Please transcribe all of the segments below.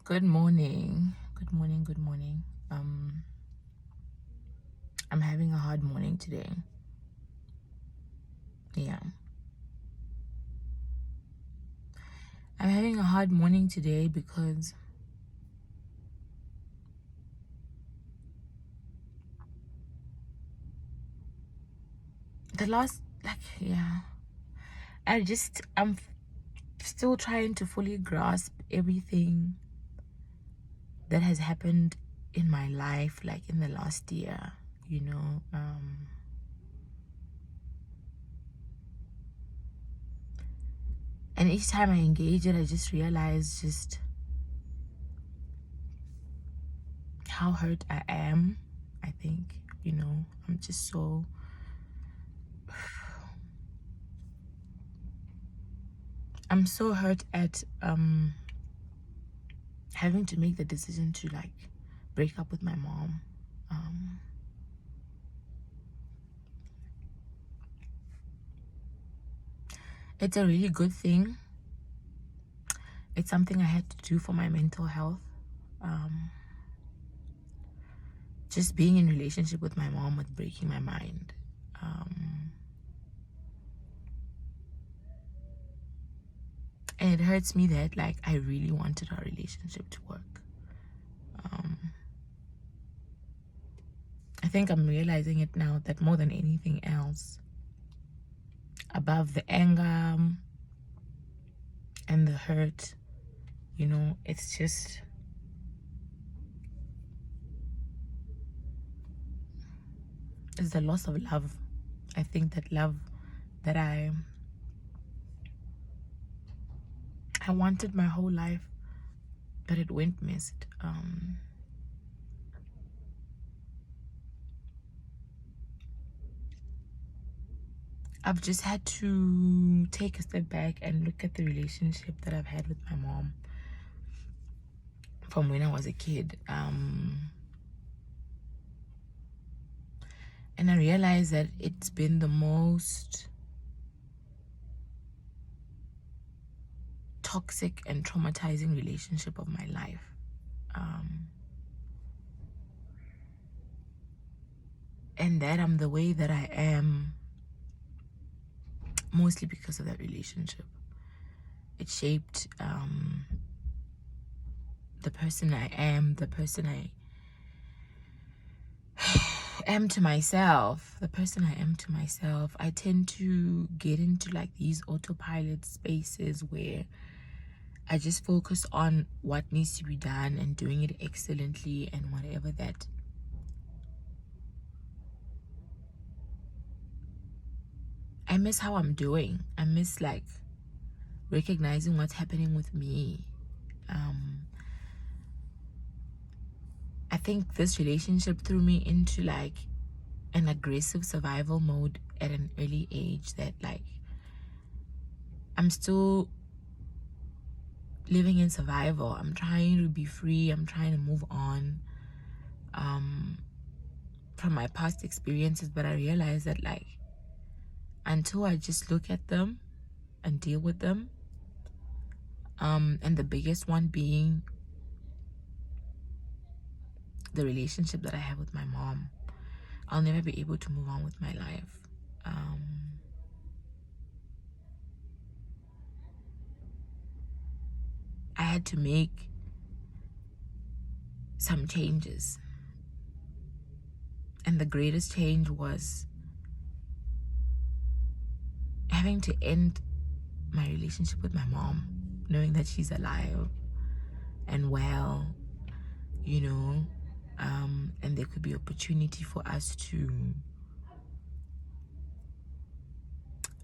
Good morning. Good morning. Good morning. I'm having a hard morning today. Yeah. I'm having a hard morning today because the last I'm still trying to fully grasp everything that has happened in my life, like in the last year, you know. And each time I engage it, I just realize just how hurt I am. I think, I'm just so I'm so hurt at having to make the decision to like break up with my mom. Um, it's a really good thing. It's something I had to do for my mental health. Um, just being in relationship with my mom was breaking my mind. And it hurts me that like I really wanted our relationship to work. I think I'm realizing it now that more than anything else, above the anger and the hurt, it's just it's the loss of love. I think that love that I wanted my whole life, but it went missed. I've just had to take a step back and look at the relationship that I've had with my mom from when I was a kid. And I realized that it's been the most toxic and traumatizing relationship of my life. And that I'm the way that I am mostly because of that relationship. It shaped the person I am, the person I am to myself, the person I am to myself. I tend to get into like these autopilot spaces where I just focus on what needs to be done and doing it excellently and whatever that. I miss how I'm doing. I miss like recognizing what's happening with me. I think this relationship threw me into like an aggressive survival mode at an early age that like I'm still living in survival. I'm trying to be free. I'm trying to move on from my past experiences, but I realize that like until I just look at them and deal with them, and the biggest one being the relationship that I have with my mom, I'll never be able to move on with my life. I had to make some changes, and the greatest change was having to end my relationship with my mom, knowing that she's alive and well, and there could be opportunity for us to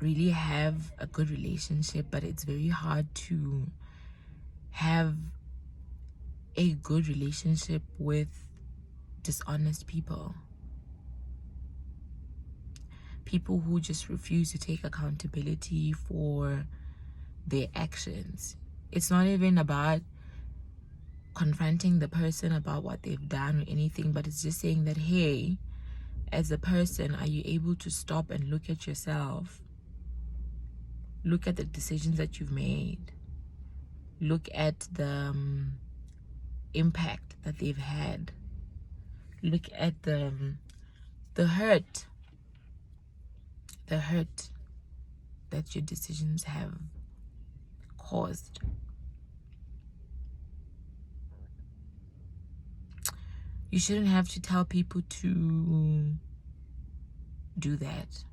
really have a good relationship, but it's very hard to have a good relationship with dishonest people who just refuse to take accountability for their actions. It's not even about confronting the person about what they've done or anything, but it's just saying that, hey, as a person, are you able to stop and look at yourself? Look at the decisions that you've made. Look at the impact that they've had. Look at the hurt that your decisions have caused. You shouldn't have to tell people to do that.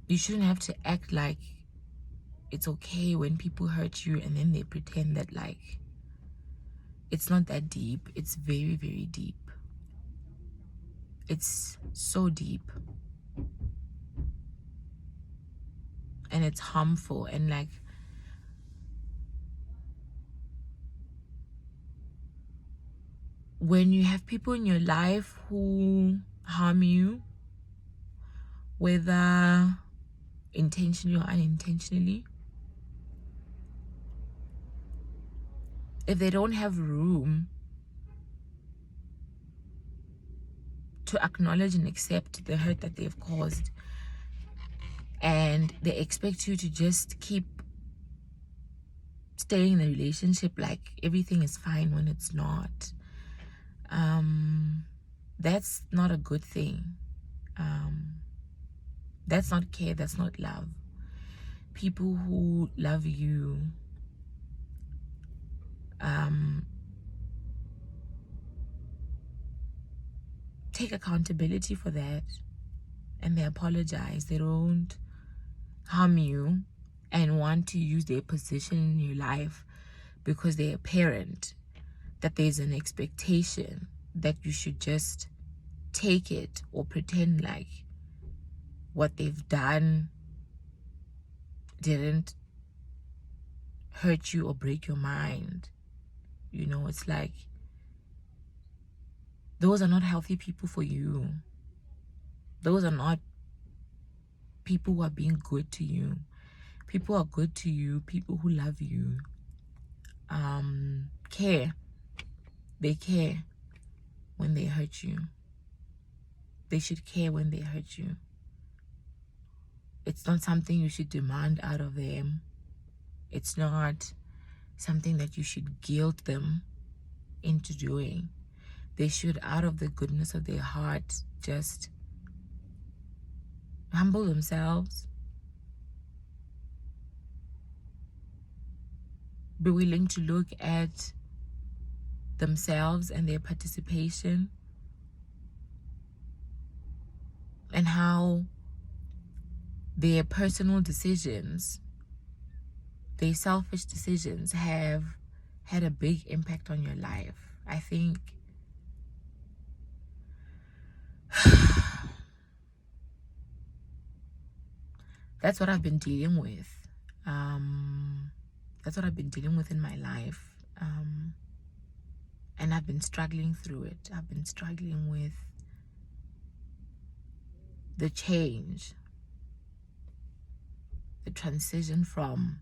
You shouldn't have to act like it's okay when people hurt you and then they pretend that like it's not that deep. It's very, very deep. It's so deep. And it's harmful. And like, when you have people in your life who harm you, whether intentionally or unintentionally, if they don't have room to acknowledge and accept the hurt that they've caused, and they expect you to just keep staying in the relationship like everything is fine when it's not, that's not a good thing. That's not care, that's not love. People who love you take accountability for that, and they apologize. They don't harm you and want to use their position in your life because they're a parent, that there's an expectation that you should just take it or pretend like what they've done didn't hurt you or break your mind. You know, it's like, those are not healthy people for you. Those are not people who are being good to you. People are good to you. People who love you care. They care when they hurt you. They should care when they hurt you. It's not something you should demand out of them. It's not something that you should guilt them into doing. They should, out of the goodness of their heart, just humble themselves, be willing to look at themselves and their participation, and how their personal decisions, their selfish decisions, have had a big impact on your life. I think that's what I've been dealing with. That's what I've been dealing with in my life. And I've been struggling through it. I've been struggling with the change, the transition from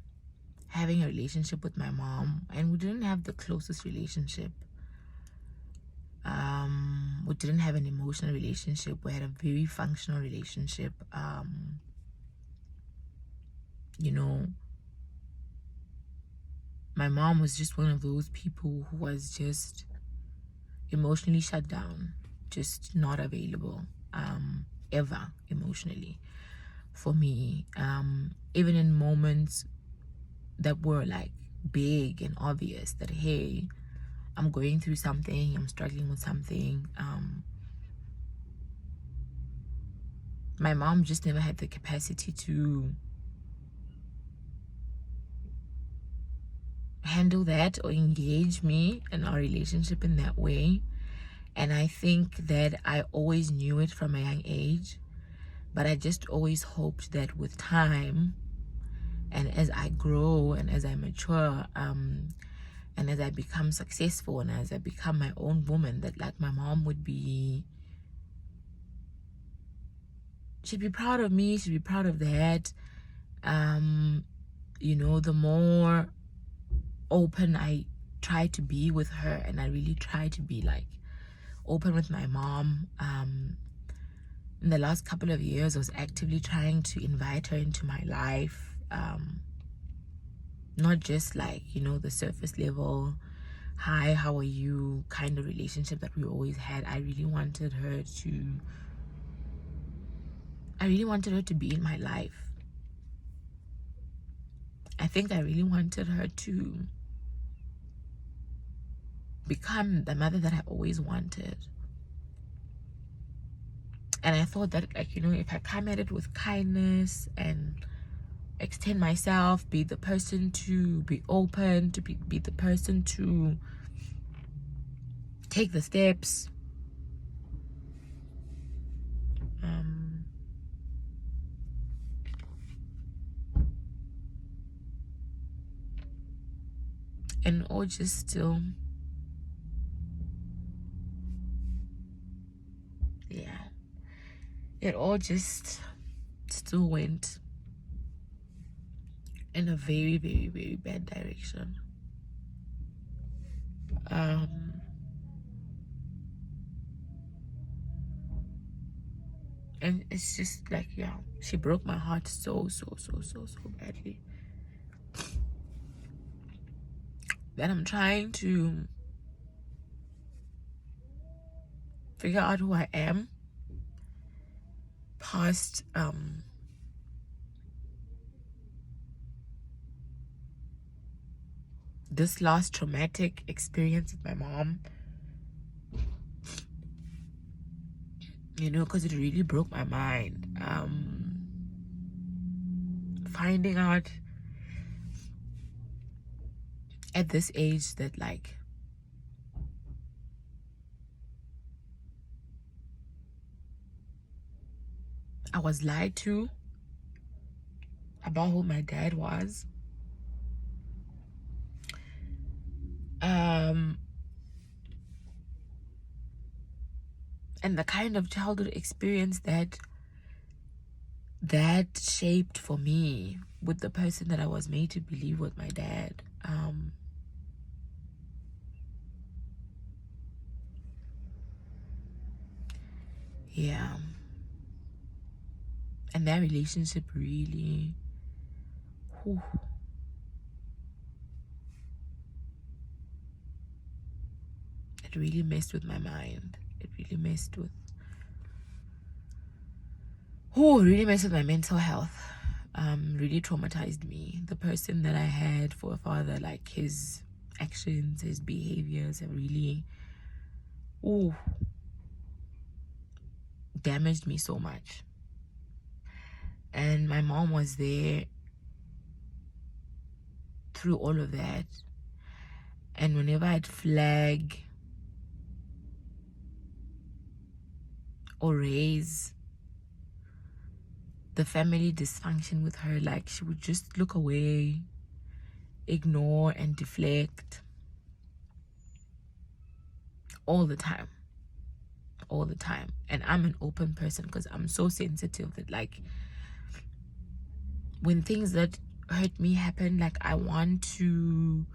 having a relationship with my mom, and we didn't have the closest relationship. We didn't have an emotional relationship. We had a very functional relationship. You know, my mom was just one of those people who was just emotionally shut down, just not available, ever emotionally for me. Even in moments that were like big and obvious, that hey, I'm going through something, I'm struggling with something, my mom just never had the capacity to handle that or engage me in our relationship in that way. And I think that I always knew it from a young age, but I just always hoped that with time, and as I grow and as I mature, and as I become successful and as I become my own woman, that like my mom would be, she'd be proud of me, she'd be proud of that. You know, the more open I try to be with her, and I really try to be like open with my mom. In the last couple of years, I was actively trying to invite her into my life. Not just like, you know, the surface level, hi, how are you kind of relationship that we always had. I really wanted her to be in my life. I think I really wanted her to become the mother that I always wanted. And I thought that, like, you know, if I come at it with kindness and extend myself, be the person to be open, to be the person to take the steps, and all just still, yeah, it all just still went in a very, very, very bad direction. And it's just like, yeah, she broke my heart so badly that I'm trying to figure out who I am past this last traumatic experience with my mom, you know, because it really broke my mind. Finding out at this age that, like, I was lied to about who my dad was. And the kind of childhood experience that shaped for me with the person that I was made to believe was my dad. Yeah. And that relationship really, whew, it really messed with my mind. It really messed with, really messed with my mental health. Really traumatized me. The person that I had for a father, like, his actions, his behaviors have really, damaged me so much. And my mom was there through all of that. And whenever I'd flag or raise the family dysfunction with her, like, she would just look away, ignore and deflect all the time. And I'm an open person because I'm so sensitive that, like, when things that hurt me happen, like, I want to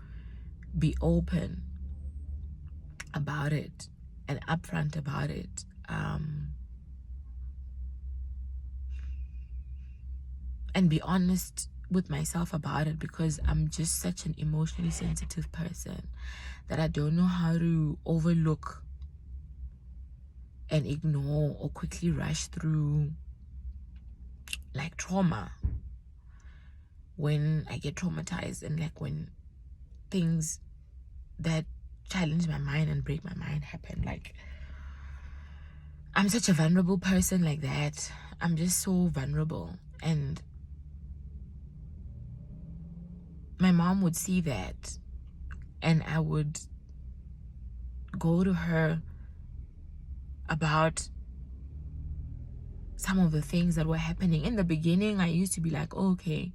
be open about it and upfront about it. And be honest with myself about it, because I'm just such an emotionally sensitive person that I don't know how to overlook and ignore or quickly rush through, like, trauma when I get traumatized, and, like, when things that challenge my mind and break my mind happen. Like, I'm such a vulnerable person like that. I'm just so vulnerable. And my mom would see that, and I would go to her about some of the things that were happening. In the beginning, I used to be like, oh, okay,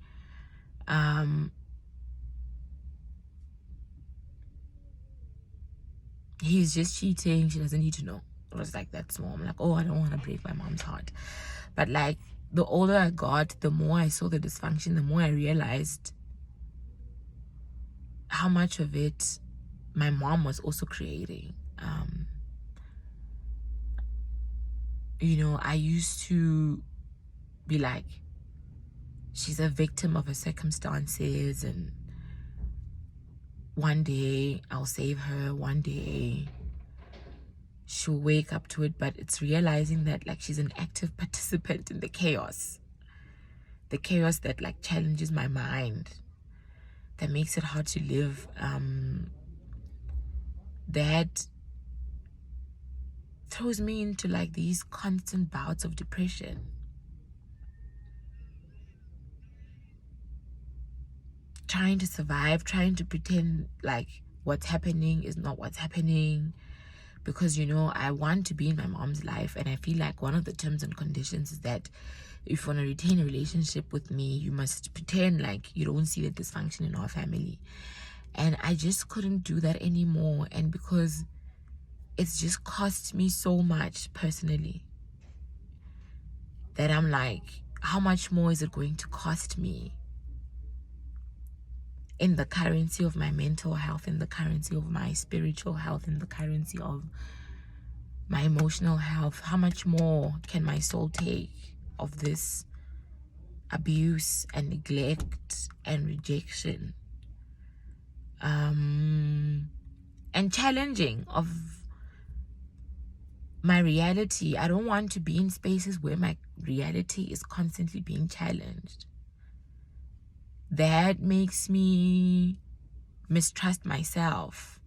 he's just cheating, she doesn't need to know. It was like that small. I'm like, oh, I don't want to break my mom's heart. But, like, the older I got, the more I saw the dysfunction, the more I realized how much of it my mom was also creating. You know, I used to be like, she's a victim of her circumstances, and one day I'll save her, one day she'll wake up to it. But it's realizing that like she's an active participant in the chaos that like challenges my mind, that makes it hard to live, that throws me into like these constant bouts of depression. Trying to survive, trying to pretend like what's happening is not what's happening, because you know I want to be in my mom's life, and I feel like one of the terms and conditions is that if you want to retain a relationship with me, you must pretend like you don't see the dysfunction in our family. And I just couldn't do that anymore, and because it's just cost me so much personally, that I'm like, how much more is it going to cost me in the currency of my mental health, in the currency of my spiritual health, in the currency of my emotional health? How much more can my soul take of this abuse and neglect and rejection, and challenging of my reality? I don't want to be in spaces where my reality is constantly being challenged. That makes me mistrust myself.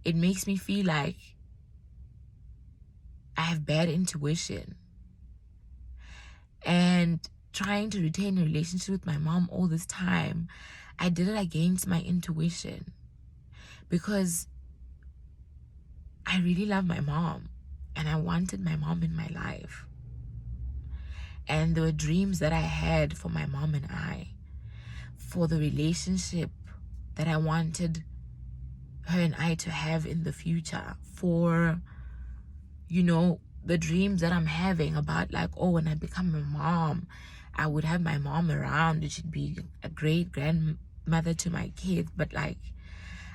It makes me feel like I have bad intuition. And trying to retain a relationship with my mom all this time, I did it against my intuition, because I really love my mom and I wanted my mom in my life. And there were dreams that I had for my mom and I, for the relationship that I wanted her and I to have in the future, for, you know, the dreams that I'm having about like, oh, when I become a mom, I would have my mom around. It should be a great grandmother to my kids. But like,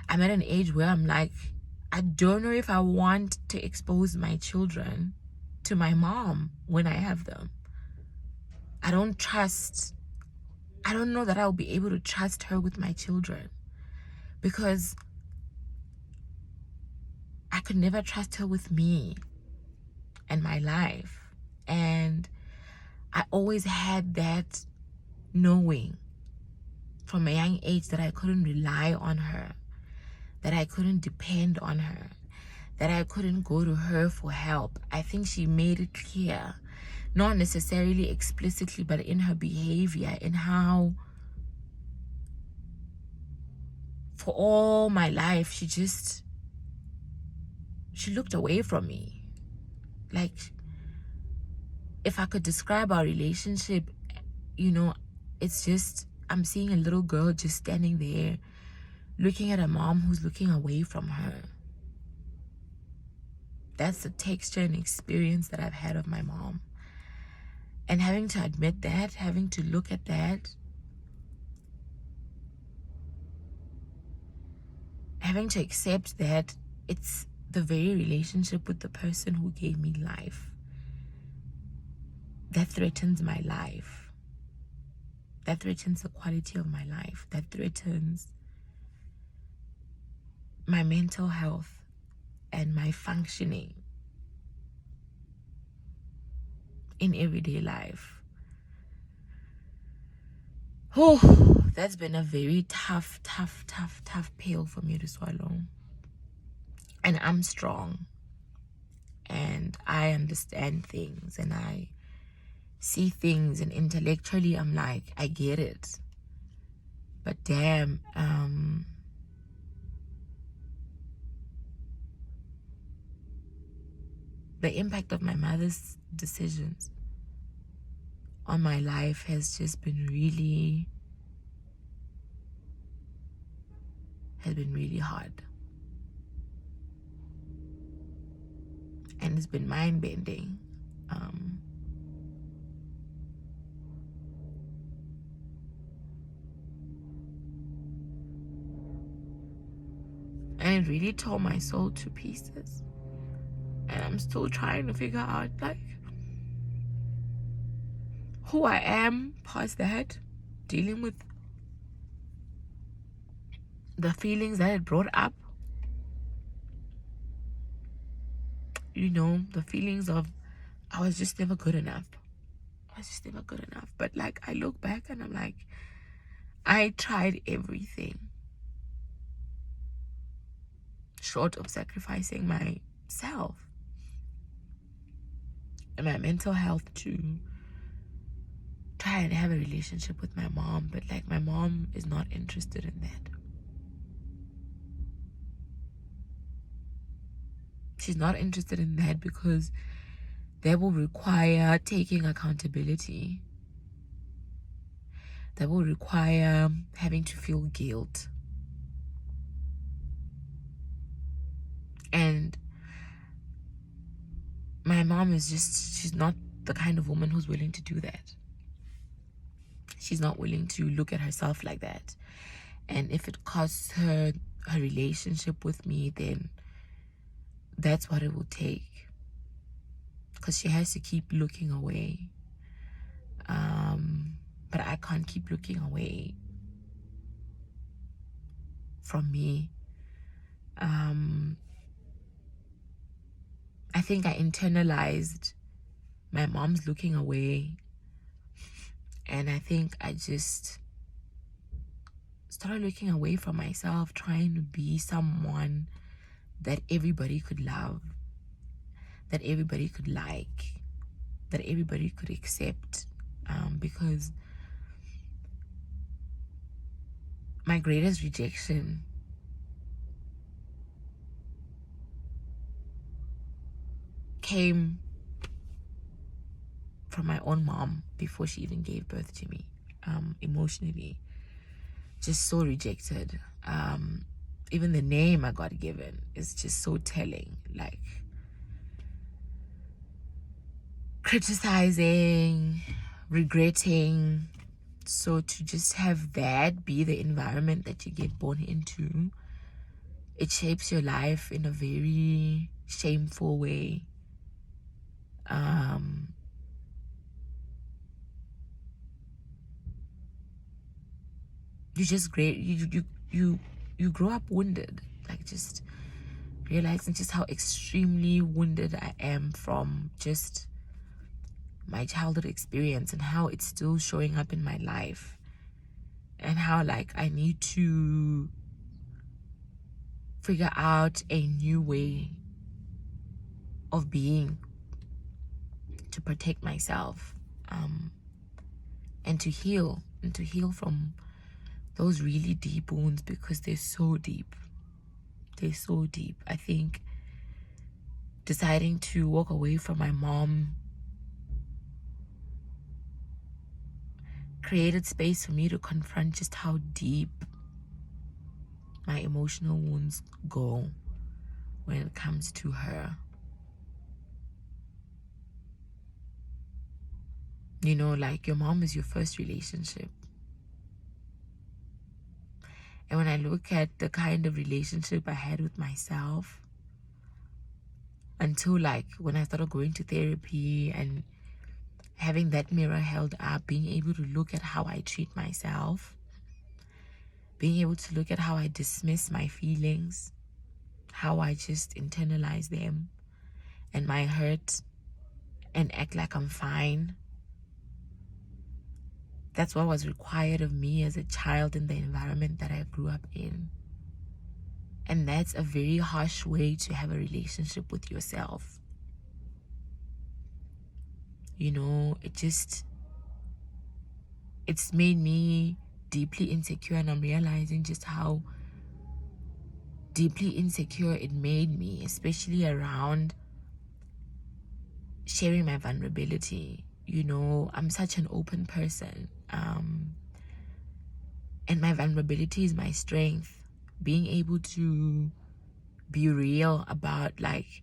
I'm at an age where I'm like, I don't know if I want to expose my children to my mom when I have them. I don't know that I'll be able to trust her with my children, because I could never trust her with me and my life. And I always had that knowing from a young age that I couldn't rely on her, that I couldn't depend on her, that I couldn't go to her for help. I think she made it clear, not necessarily explicitly, but in her behavior, in how for all my life she looked away from me. Like, if I could describe our relationship, you know, it's just, I'm seeing a little girl just standing there looking at a mom who's looking away from her. That's the texture and experience that I've had of my mom. And having to admit that, having to look at that, having to accept that it's the very relationship with the person who gave me life that threatens my life, that threatens the quality of my life, that threatens my mental health and my functioning in everyday life. Oh, that's been a very tough pill for me to swallow. And I'm strong, and I understand things, and I see things, and intellectually I'm like, I get it. But damn, the impact of my mother's decisions on my life has just been really hard. And it's been mind-bending. And it really tore my soul to pieces. And I'm still trying to figure out like who I am past that, dealing with the feelings that it brought up, you know, the feelings of I was just never good enough. I was just never good enough. But like, I look back and I'm like, I tried everything short of sacrificing myself and my mental health to try and have a relationship with my mom. But like, my mom is not interested in that. She's not interested in that because that will require taking accountability. That will require having to feel guilt. And my mom is just, she's not the kind of woman who's willing to do that. She's not willing to look at herself like that. And if it costs her her relationship with me, then that's what it will take. Because she has to keep looking away. But I can't keep looking away from me. I think I internalized my mom's looking away, and I think I just started looking away from myself, trying to be someone that everybody could love, that everybody could like, that everybody could accept, because my greatest rejection came from my own mom before she even gave birth to me. Emotionally, just so rejected. Even the name I got given is just so telling. Like, criticizing, regretting. So to just have that be the environment that you get born into, it shapes your life in a very shameful way. You just you grow up wounded, like just realizing just how extremely wounded I am from just my childhood experience and how it's still showing up in my life, and how like I need to figure out a new way of being to protect myself, and to heal from those really deep wounds, because they're so deep. I think deciding to walk away from my mom created space for me to confront just how deep my emotional wounds go when it comes to her. You know, like, your mom is your first relationship. And when I look at the kind of relationship I had with myself, until like when I started going to therapy and having that mirror held up, being able to look at how I treat myself, being able to look at how I dismiss my feelings, how I just internalize them and my hurt and act like I'm fine. That's what was required of me as a child in the environment that I grew up in. And that's a very harsh way to have a relationship with yourself. You know, it's made me deeply insecure, and I'm realizing just how deeply insecure it made me, especially around sharing my vulnerability. You know, I'm such an open person, and my vulnerability is my strength. Being able to be real about like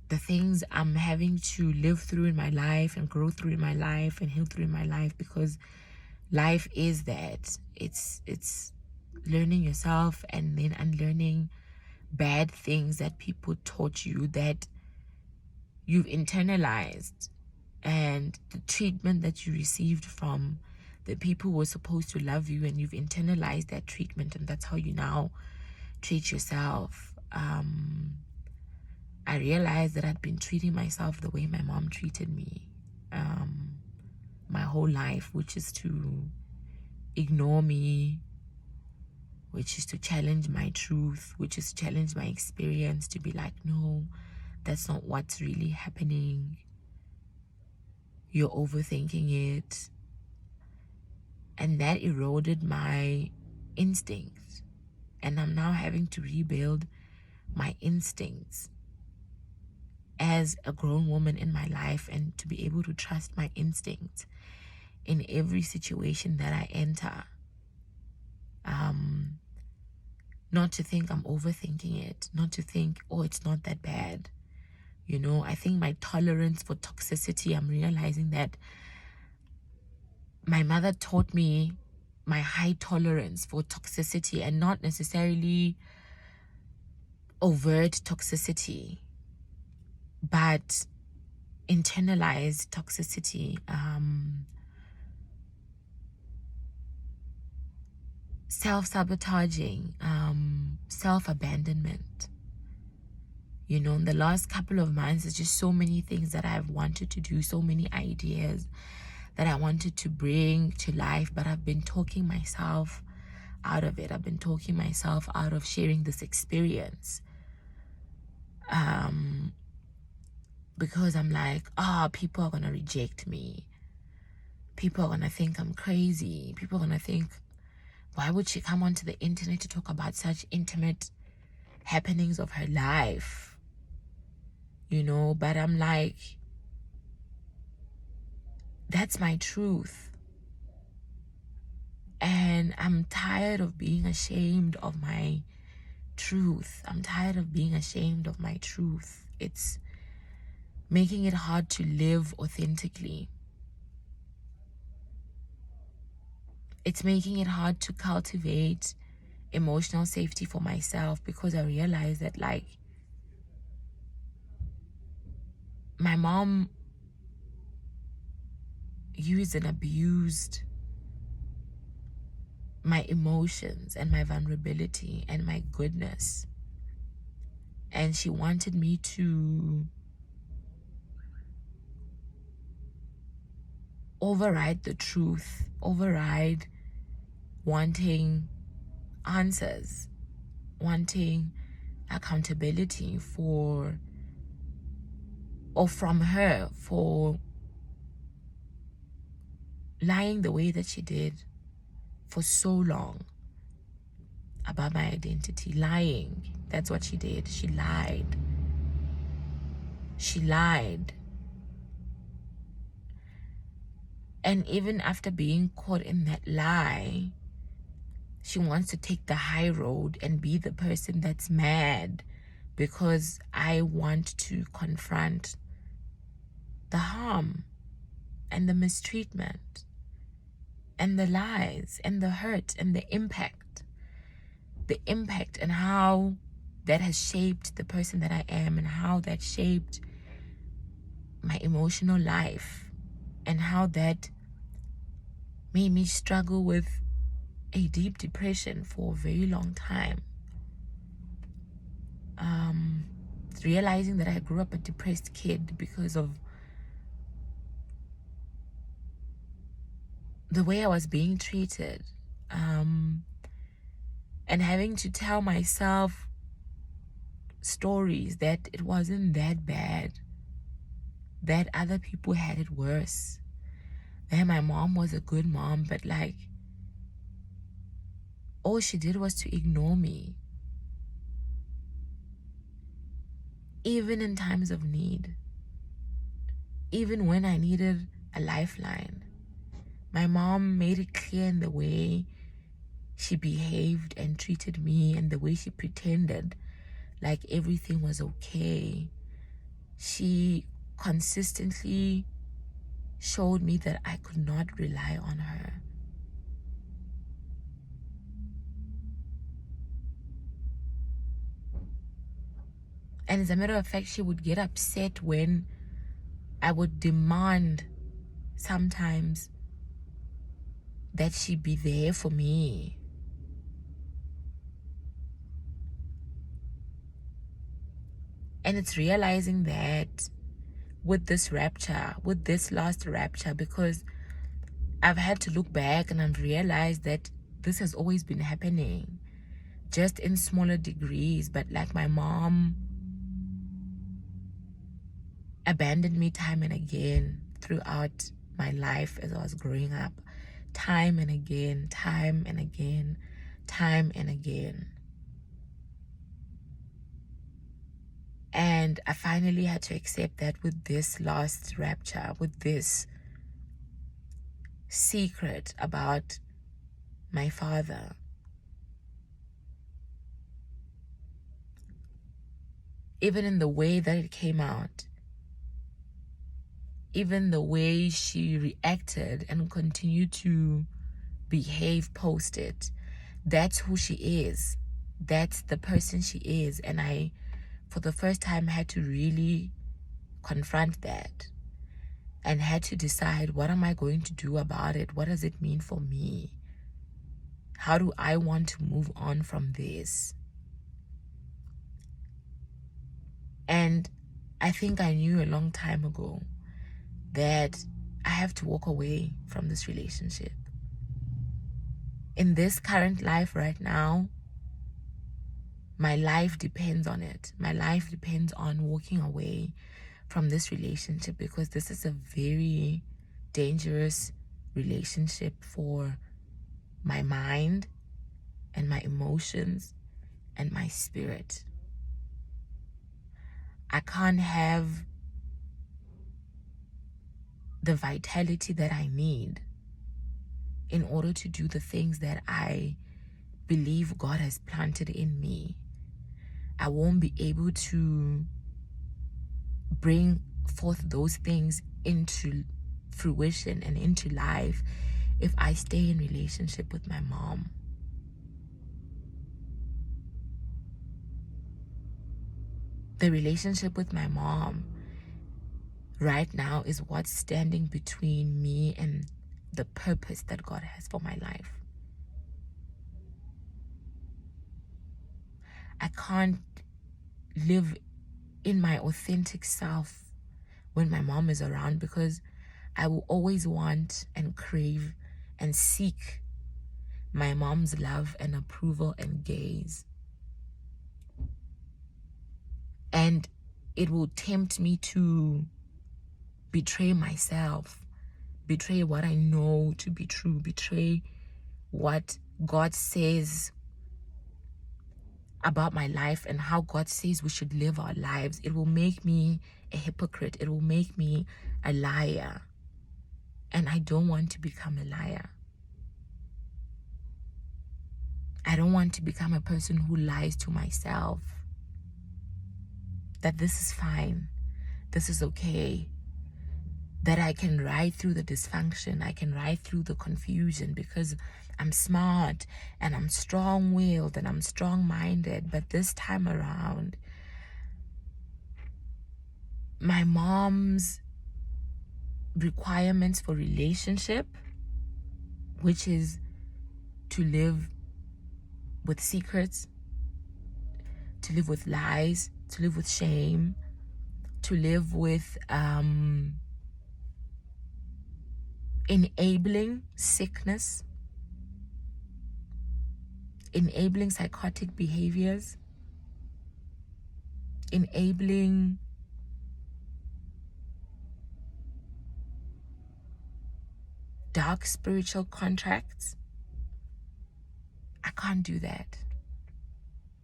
the things I'm having to live through in my life and grow through in my life and heal through in my life, because life is that. It's learning yourself and then unlearning bad things that people taught you that you've internalized, and the treatment that you received from the people who were supposed to love you, and you've internalized that treatment, and that's how you now treat yourself. I realized that I'd been treating myself the way my mom treated me my whole life, which is to ignore me, which is to challenge my truth, which is challenge my experience, to be like, no, that's not what's really happening. You're overthinking it. And that eroded my instincts. And I'm now having to rebuild my instincts as a grown woman in my life, and to be able to trust my instincts in every situation that I enter. Not to think I'm overthinking it, not to think, oh, it's not that bad. You know, I think my tolerance for toxicity, I'm realizing that my mother taught me my high tolerance for toxicity, and not necessarily overt toxicity, but internalized toxicity, self-sabotaging, self-abandonment. You know, in the last couple of months, there's just so many things that I've wanted to do, so many ideas that I wanted to bring to life, but I've been talking myself out of it. I've been talking myself out of sharing this experience. Because I'm like, people are going to reject me. People are going to think I'm crazy. People are going to think, why would she come onto the internet to talk about such intimate happenings of her life? You know, but I'm like, that's my truth. And I'm tired of being ashamed of my truth. I'm tired of being ashamed of my truth. It's making it hard to live authentically. It's making it hard to cultivate emotional safety for myself, because I realize that, like, my mom used and abused my emotions and my vulnerability and my goodness. And she wanted me to override the truth, override wanting answers, wanting accountability for, or from her, for lying the way that she did for so long about my identity. Lying, that's what she did. She lied. She lied. And even after being caught in that lie, she wants to take the high road and be the person that's mad because I want to confront the harm and the mistreatment and the lies and the hurt and the impact and how that has shaped the person that I am, and how that shaped my emotional life, and how that made me struggle with a deep depression for a very long time. Realizing that I grew up a depressed kid because of the way I was being treated, and having to tell myself stories that it wasn't that bad, that other people had it worse, that my mom was a good mom, but like, all she did was to ignore me, even in times of need, even when I needed a lifeline. My mom made it clear in the way she behaved and treated me, and the way she pretended like everything was okay. She consistently showed me that I could not rely on her. And as a matter of fact, she would get upset when I would demand sometimes that she be there for me. And it's realizing that with this rapture, with this last rapture, because I've had to look back and I've realized that this has always been happening, just in smaller degrees. But like, my mom abandoned me time and again throughout my life as I was growing up. Time and again, time and again, time and again. And I finally had to accept that with this last rapture, with this secret about my father. Even in the way that it came out, even the way she reacted and continued to behave post it, that's who she is. That's the person she is. And I, for the first time, had to really confront that and had to decide, what am I going to do about it? What does it mean for me? How do I want to move on from this? And I think I knew a long time ago that I have to walk away from this relationship. In this current life right now, my life depends on it. My life depends on walking away from this relationship, because this is a very dangerous relationship for my mind and my emotions and my spirit. I can't have the vitality that I need in order to do the things that I believe God has planted in me. I won't be able to bring forth those things into fruition and into life if I stay in relationship with my mom. The relationship with my mom right now is what's standing between me and the purpose that God has for my life. I can't live in my authentic self when my mom is around, because I will always want and crave and seek my mom's love and approval and gaze. And it will tempt me to betray myself, betray what I know to be true, betray what God says about my life and how God says we should live our lives. It will make me a hypocrite. It will make me a liar. And I don't want to become a liar. I don't want to become a person who lies to myself that this is fine, this is okay, that I can ride through the dysfunction, I can ride through the confusion because I'm smart and I'm strong-willed and I'm strong-minded. But this time around, my mom's requirements for relationship, which is to live with secrets, to live with lies, to live with shame, to live with enabling sickness, enabling psychotic behaviors, enabling dark spiritual contracts. I can't do that.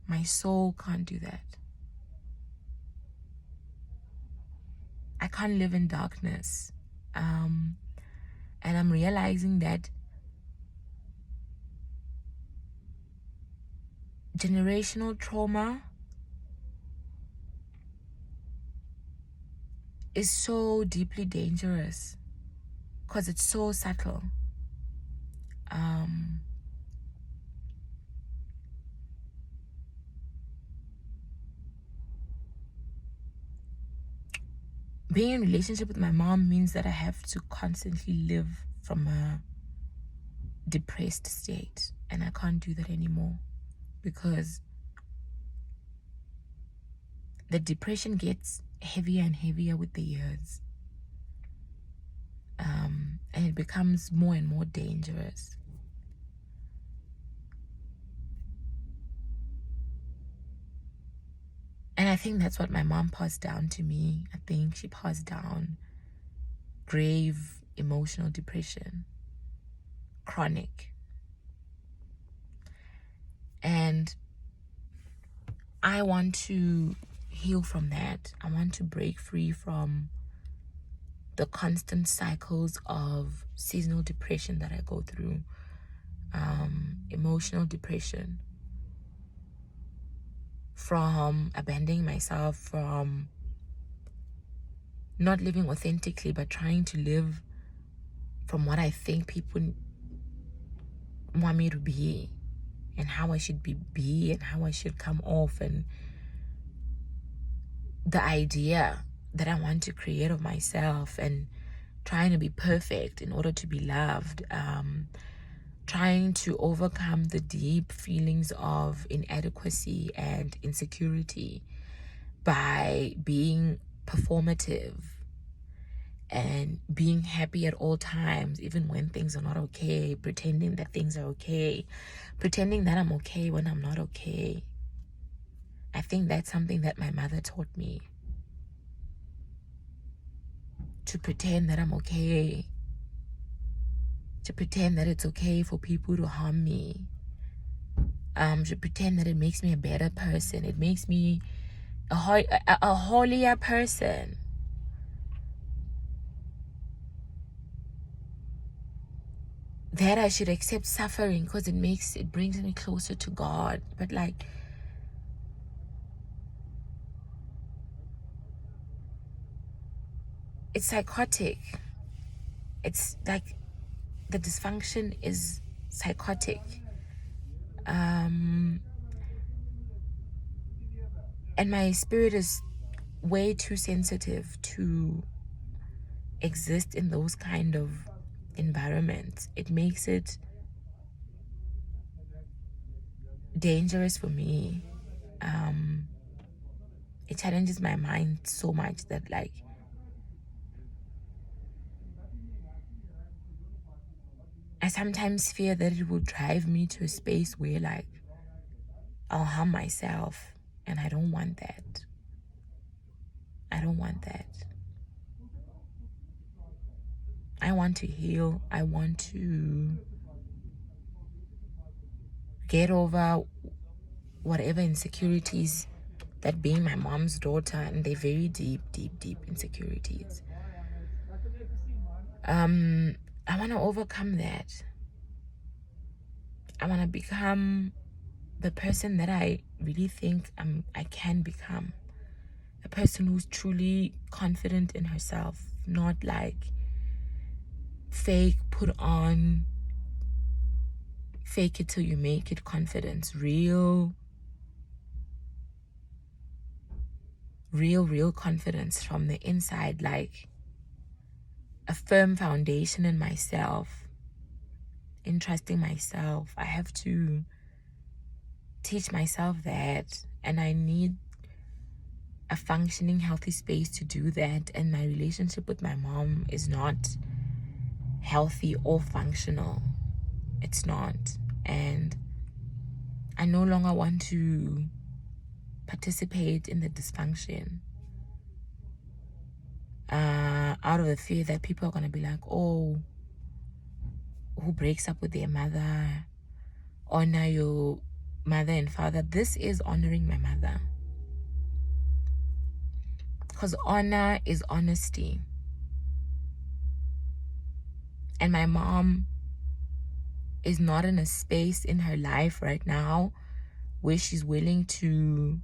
My soul can't do that. I can't live in darkness. And I'm realizing that generational trauma is so deeply dangerous because it's so subtle. Being in a relationship with my mom means that I have to constantly live from a depressed state, and I can't do that anymore because the depression gets heavier and heavier with the years, and it becomes more and more dangerous. And I think that's what my mom passed down to me. I think she passed down grave emotional depression, chronic. And I want to heal from that. I want to break free from the constant cycles of seasonal depression that I go through, emotional depression, from abandoning myself, from not living authentically, but trying to live from what I think people want me to be, and how I should be and how I should come off, and the idea that I want to create of myself, and trying to be perfect in order to be loved, trying to overcome the deep feelings of inadequacy and insecurity by being performative and being happy at all times, even when things are not okay, pretending that things are okay, pretending that I'm okay when I'm not okay. I think that's something that my mother taught me, to pretend that I'm okay, to pretend that it's okay for people to harm me, to pretend that it makes me a better person, it makes me a holier person. That I should accept suffering because it brings me closer to God. But like, it's psychotic. It's like the dysfunction is psychotic. And my spirit is way too sensitive to exist in those kind of environments. It makes it dangerous for me. It challenges my mind so much that like I sometimes fear that it will drive me to a space where like I'll harm myself, and I don't want that. I don't want that. I want to heal. I want to get over whatever insecurities that being my mom's daughter, and they're very deep insecurities. I want to overcome that. I want to become the person that I really think I can become. A person who's truly confident in herself, not like fake, put on, fake it till you make it confidence. Real confidence from the inside, like a firm foundation in myself, in trusting myself. I have to teach myself that, and I need a functioning, healthy space to do that. And my relationship with my mom is not healthy or functional. It's not. And I no longer want to participate in the dysfunction, out of the fear that people are going to be like, oh, who breaks up with their mother? Honor your mother and father. This is honoring my mother, because honor is honesty. And my mom is not in a space in her life right now where she's willing to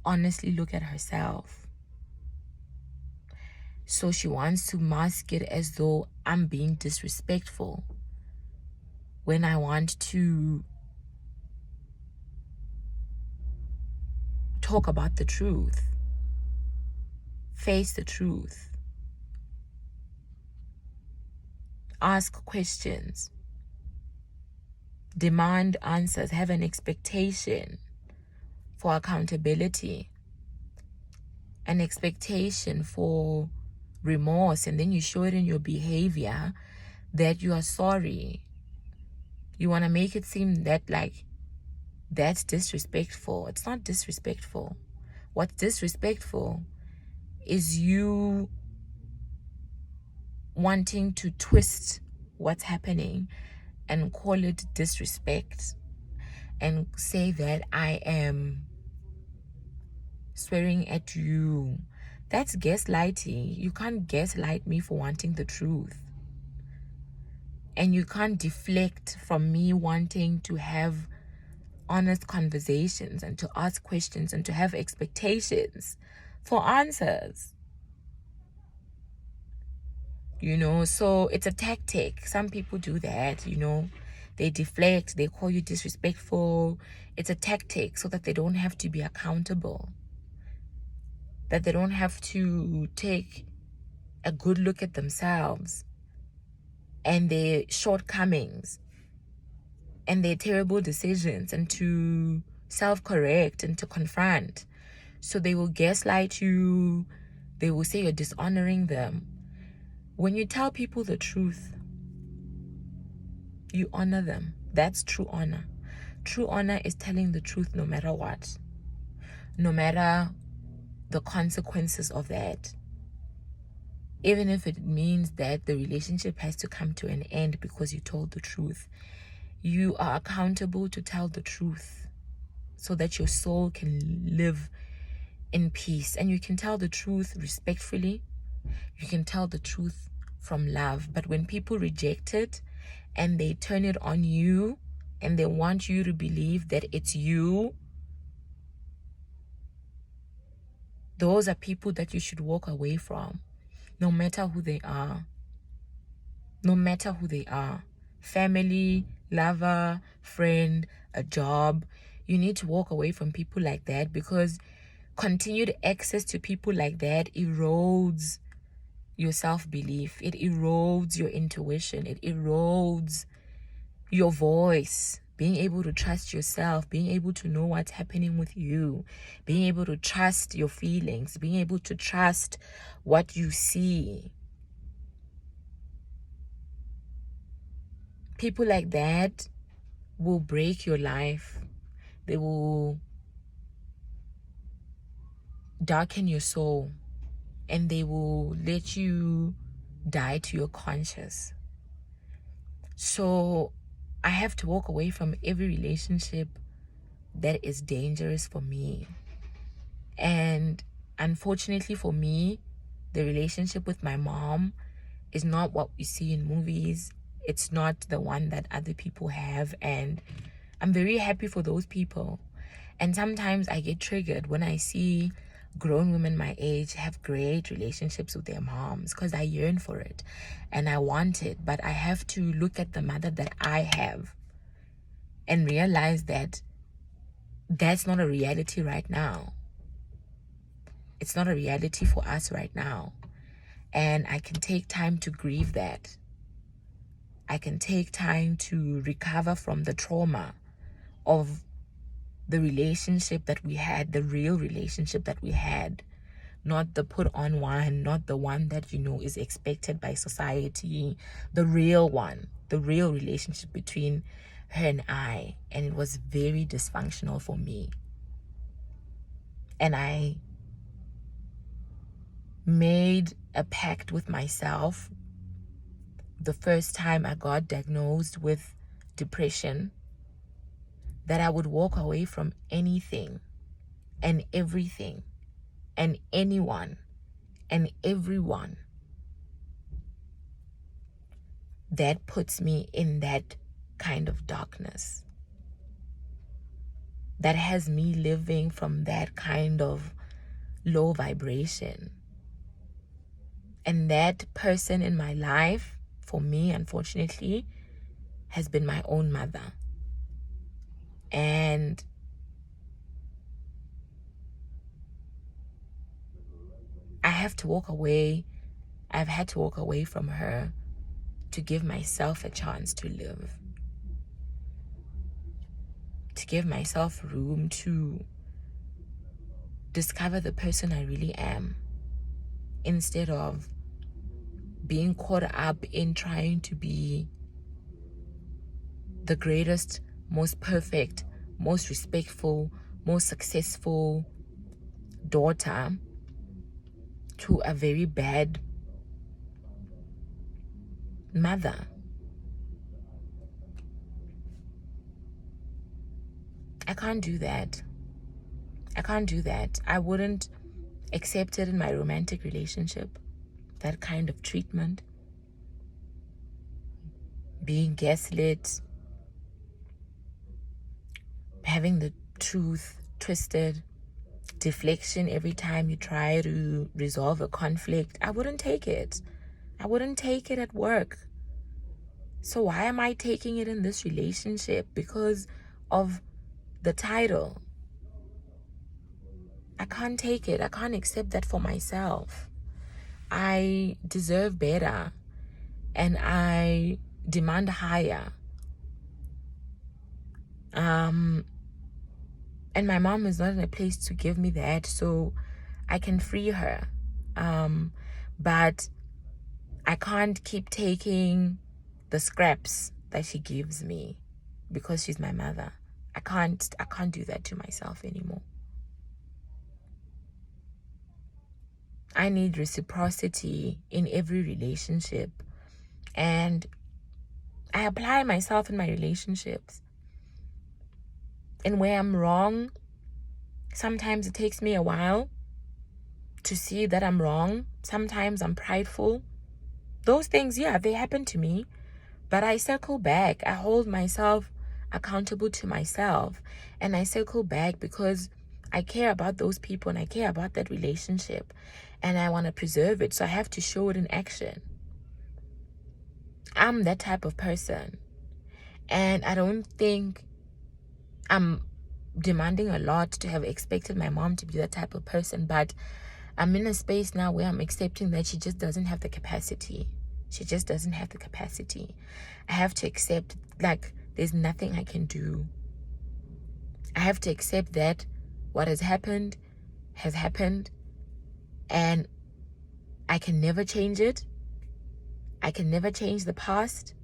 honestly look at herself. So she wants to mask it as though I'm being disrespectful, when I want to talk about the truth, face the truth, ask questions. demand answers, have an expectation for accountability, an expectation for remorse, and then you show it in your behavior that you are sorry. You want to make it seem that like that's disrespectful. It's not disrespectful. What's disrespectful is you wanting to twist what's happening and call it disrespect and say that I am swearing at you. That's gaslighting. You can't gaslight me for wanting the truth. And you can't deflect from me wanting to have honest conversations and to ask questions and to have expectations for answers. So it's a tactic. Some people do that, They deflect, they call you disrespectful. It's a tactic so that they don't have to be accountable. That they don't have to take a good look at themselves and their shortcomings and their terrible decisions and to self-correct and to confront. So they will gaslight you. They will say you're dishonoring them. When you tell people the truth, you honor them. That's true honor. True honor is telling the truth no matter what. No matter the consequences of that. Even if it means that the relationship has to come to an end because you told the truth. You are accountable to tell the truth so that your soul can live in peace. And you can tell the truth respectfully. You can tell the truth from love. But when people reject it and they turn it on you and they want you to believe that it's you, those are people that you should walk away from. No matter who they are. No matter who they are. Family, lover, friend, a job. You need to walk away from people like that because continued access to people like that erodes your self-belief. It erodes your intuition. It erodes your voice. Being able to trust yourself, being able to know what's happening with you, being able to trust your feelings, being able to trust what you see. People like that will break your life. They will darken your soul and they will let you die to your conscience. So I have to walk away from every relationship that is dangerous for me. And unfortunately for me, the relationship with my mom is not what we see in movies. It's not the one that other people have. And I'm very happy for those people. And sometimes I get triggered when I see grown women my age have great relationships with their moms because I yearn for it and I want it. But I have to look at the mother that I have and realize that that's not a reality right now. It's not a reality for us right now. And I can take time to grieve that. I can take time to recover from the trauma of the relationship that we had, the real relationship that we had, not the put on one, not the one that, is expected by society, the real one, the real relationship between her and I. And it was very dysfunctional for me. And I made a pact with myself the first time I got diagnosed with depression that I would walk away from anything and everything and anyone and everyone that puts me in that kind of darkness, that has me living from that kind of low vibration. And that person in my life, for me, unfortunately, has been my own mother. And I have to walk away. I've had to walk away from her to give myself a chance to live. to give myself room to discover the person I really am, instead of being caught up in trying to be the greatest, most perfect, most respectful, most successful daughter to a very bad mother. I can't do that. I can't do that. I wouldn't accept it in my romantic relationship, that kind of treatment. Being gaslit, having the truth twisted, deflection every time you try to resolve a conflict. I wouldn't take it. I wouldn't take it at work. So why am I taking it in this relationship? Because of the title. I can't take it. I can't accept that for myself. I deserve better, and I demand higher. And my mom is not in a place to give me that, so I can free her. But I can't keep taking the scraps that she gives me because she's my mother. I can't do that to myself anymore. I need reciprocity in every relationship, and I apply myself in my relationships. And where I'm wrong, sometimes it takes me a while to see that I'm wrong. Sometimes I'm prideful. Those things, yeah, they happen to me. But I circle back. I hold myself accountable to myself. And I circle back because I care about those people and I care about that relationship. And I want to preserve it. So I have to show it in action. I'm that type of person. And I don't think I'm demanding a lot to have expected my mom to be that type of person. But I'm in a space now where I'm accepting that she just doesn't have the capacity. She just doesn't have the capacity. I have to accept, like, there's nothing I can do. I have to accept that what has happened, and I can never change it. I can never change the past,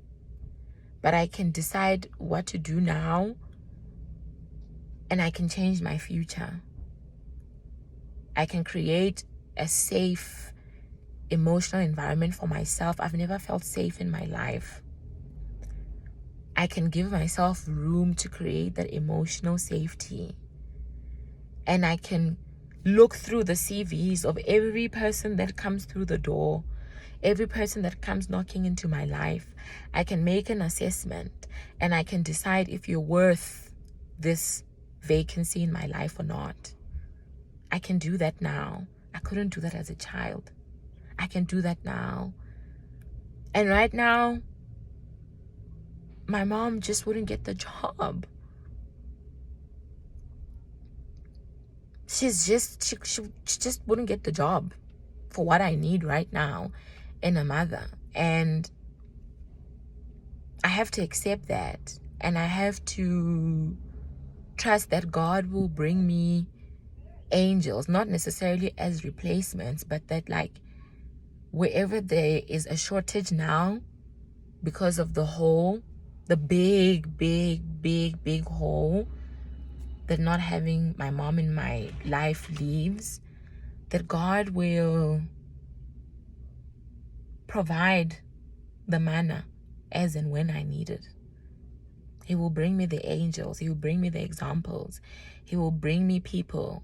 but I can decide what to do now, and I can change my future. I can create a safe emotional environment for myself. I've never felt safe in my life. I can give myself room to create that emotional safety. And I can look through the CVs of every person that comes through the door, every person that comes knocking into my life. I can make an assessment and I can decide if you're worth this vacancy in my life or not. I can do that now. I couldn't do that as a child. I can do that now. And right now, my mom just wouldn't get the job. She just wouldn't get the job for what I need right now in a mother. And I have to accept that. And I have to trust that God will bring me angels, not necessarily as replacements, but that, like, wherever there is a shortage now because of the hole, the big hole that not having my mom in my life leaves, that God will provide the manna as and when I need it. He will bring me the angels. He will bring me the examples. He will bring me people,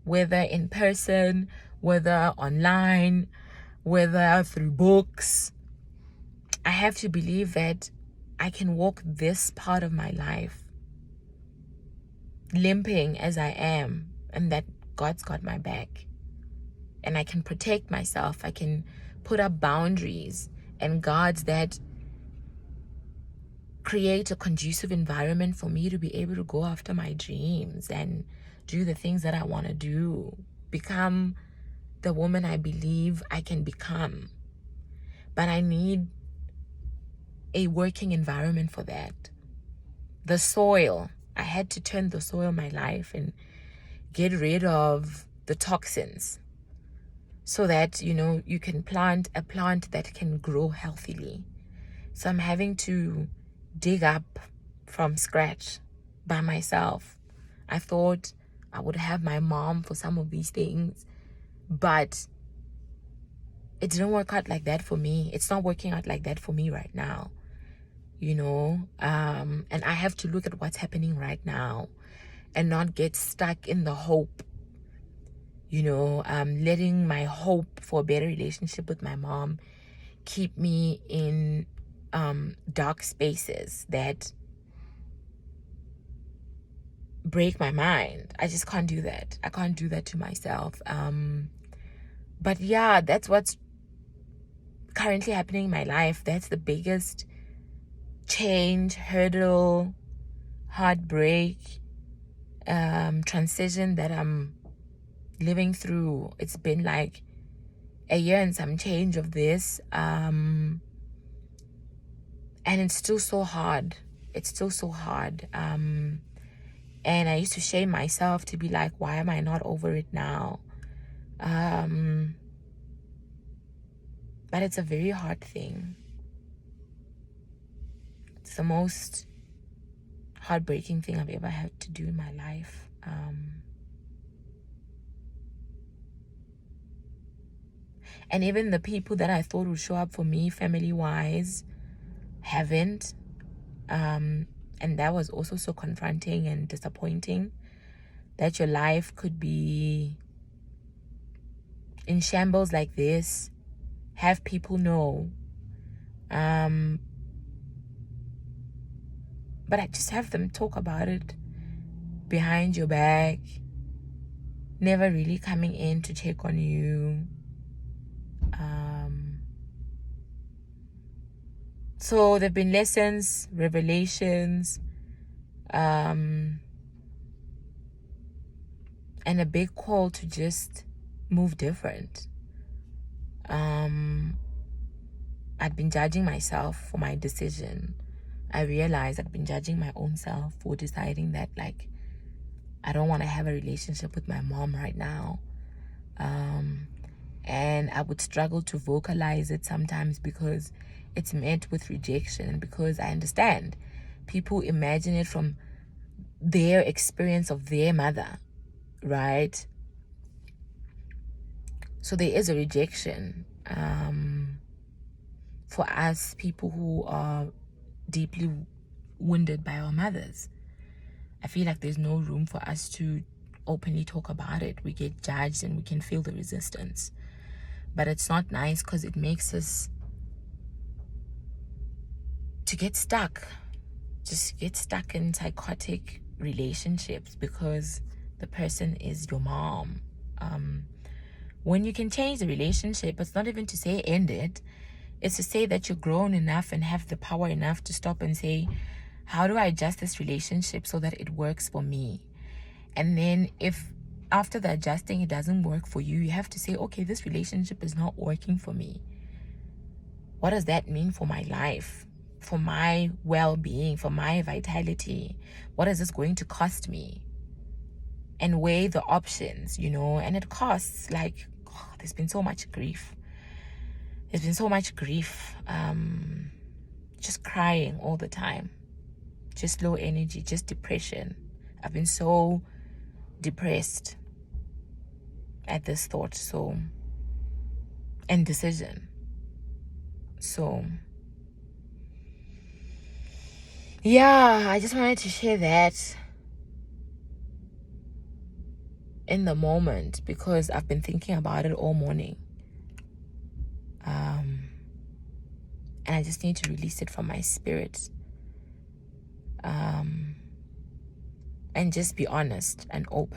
whether in person, whether online, whether through books. I have to believe that I can walk this part of my life limping as I am, and that God's got my back. And I can protect myself. I can put up boundaries and guards that create a conducive environment for me to be able to go after my dreams and do the things that I want to do. Become the woman I believe I can become. But I need a working environment for that. The soil I had to turn the soil of my life and get rid of the toxins so that, you can plant a plant that can grow healthily. So I'm having to dig up from scratch by myself. I thought I would have my mom for some of these things, but it didn't work out like that for me. It's not working out like that for me right now, and I have to look at what's happening right now and not get stuck in the hope, letting my hope for a better relationship with my mom keep me in dark spaces that break my mind. I just can't do that. I can't do that to myself. But yeah, that's what's currently happening in my life. That's the biggest change, hurdle, heartbreak, transition that I'm living through. It's been like a year and some change of this, and it's still so hard. It's still so hard. And I used to shame myself to be like, why am I not over it now? But it's a very hard thing. It's the most heartbreaking thing I've ever had to do in my life. And even the people that I thought would show up for me family-wise haven't. And that was also so confronting and disappointing, that your life could be in shambles like this, have people know. But I just have them talk about it behind your back, never really coming in to check on you. So there've been lessons, revelations, and a big call to just move different. I'd been judging myself for my decision. I realized I'd been judging my own self for deciding that, like, I don't want to have a relationship with my mom right now. And I would struggle to vocalize it sometimes because it's met with rejection, because I understand people imagine it from their experience of their mother, right? So there is a rejection for us people who are deeply wounded by our mothers. I feel like there's no room for us to openly talk about it. We get judged and we can feel the resistance. But it's not nice because it makes us to get stuck. Just get stuck in psychotic relationships because the person is your mom. When you can change the relationship, it's not even to say end it. It's to say that you're grown enough and have the power enough to stop and say, how do I adjust this relationship so that it works for me? And then if after the adjusting it doesn't work for you, you have to say, okay, this relationship is not working for me. What does that mean for my life, for my well-being, for my vitality? What is this going to cost me? And weigh the options, and it costs. Like, there's been so much grief. There's been so much grief. Just crying all the time. Just low energy, just depression. I've been so depressed at this thought, and decision. So yeah, I just wanted to share that in the moment because I've been thinking about it all morning. And I just need to release it from my spirit. And just be honest and open.